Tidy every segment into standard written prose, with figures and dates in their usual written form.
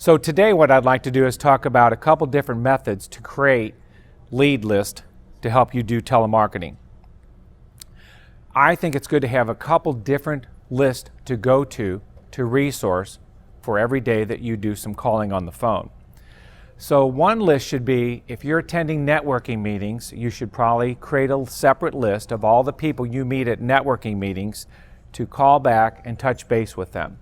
So today what I'd like to do is talk about a couple different methods to create lead list to help you do telemarketing. I think it's good to have a couple different lists to go to resource for every day that you do some calling on the phone. So one list should be, if you're attending networking meetings, you should probably create a separate list of all the people you meet at networking meetings to call back and touch base with them.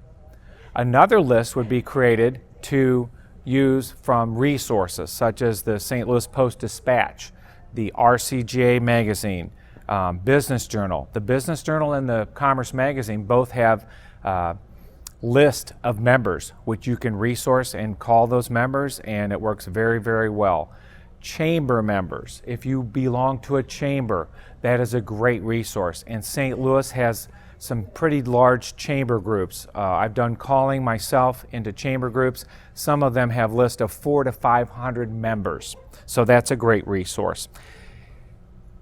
Another list would be created to use from resources such as the St. Louis Post-Dispatch, the RCGA magazine, Business Journal. The Business Journal and the Commerce Magazine both have list of members which you can resource and call those members, and it works very, very well. Chamber members, if you belong to a chamber, that is a great resource, and St. Louis has some pretty large chamber groups. I've done calling myself into chamber groups. Some of them have lists of 400 to 500 members, so that's a great resource.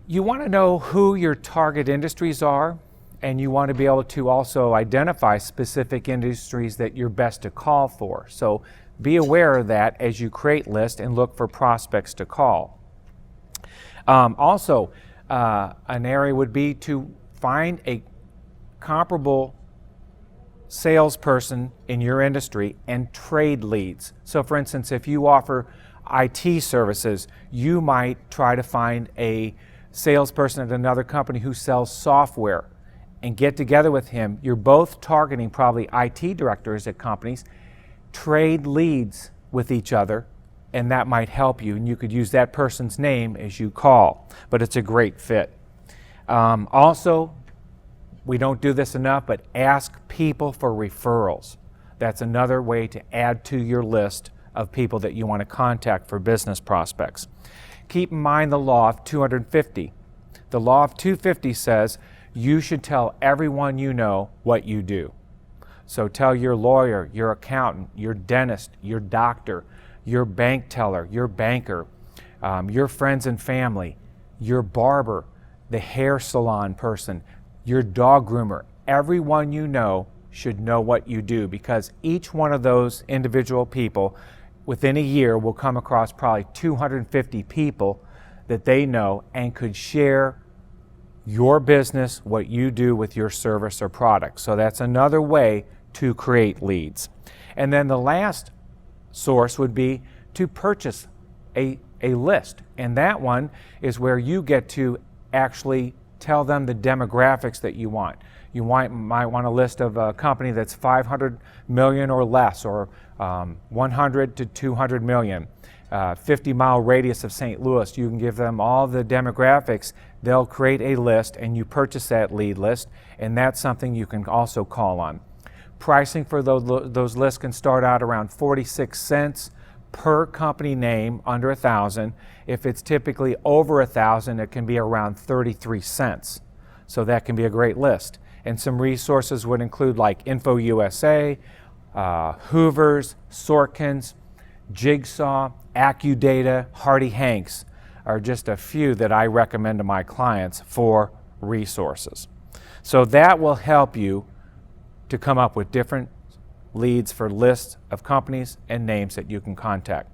You want to know who your target industries are, and you want to be able to also identify specific industries that you're best to call for. So be aware of that as you create lists and look for prospects to call. Also, an area would be to find a comparable salesperson in your industry and trade leads. So for instance, if you offer IT services, you might try to find a salesperson at another company who sells software and get together with him. You're both targeting probably IT directors at companies. Trade leads with each other, and that might help you, and you could use that person's name as you call, but it's a great fit. Also, we don't do this enough, but ask people for referrals. That's another way to add to your list of people that you want to contact for business prospects. Keep in mind the law of 250. The law of 250 says you should tell everyone you know what you do. So tell your lawyer, your accountant, your dentist, your doctor, your bank teller, your banker, your friends and family, your barber, the hair salon person, your dog groomer. Everyone you know should know what you do, because each one of those individual people within a year will come across probably 250 people that they know and could share your business, what you do with your service or product. So that's another way to create leads. And then the last source would be to purchase a list. And that one is where you get to actually tell them the demographics that you want. You might want a list of a company that's 500 million or less, or 100 to 200 million. 50-mile radius of St. Louis. You can give them all the demographics. They'll create a list and you purchase that lead list, and that's something you can also call on. Pricing for those lists can start out around 46 cents per company name, under 1,000. If it's typically over 1,000, it can be around 33 cents. So that can be a great list. And some resources would include like Info USA, Hoover's, Sorkin's, Jigsaw, AccuData, Hardy Hanks are just a few that I recommend to my clients for resources. So that will help you to come up with different leads for lists of companies and names that you can contact.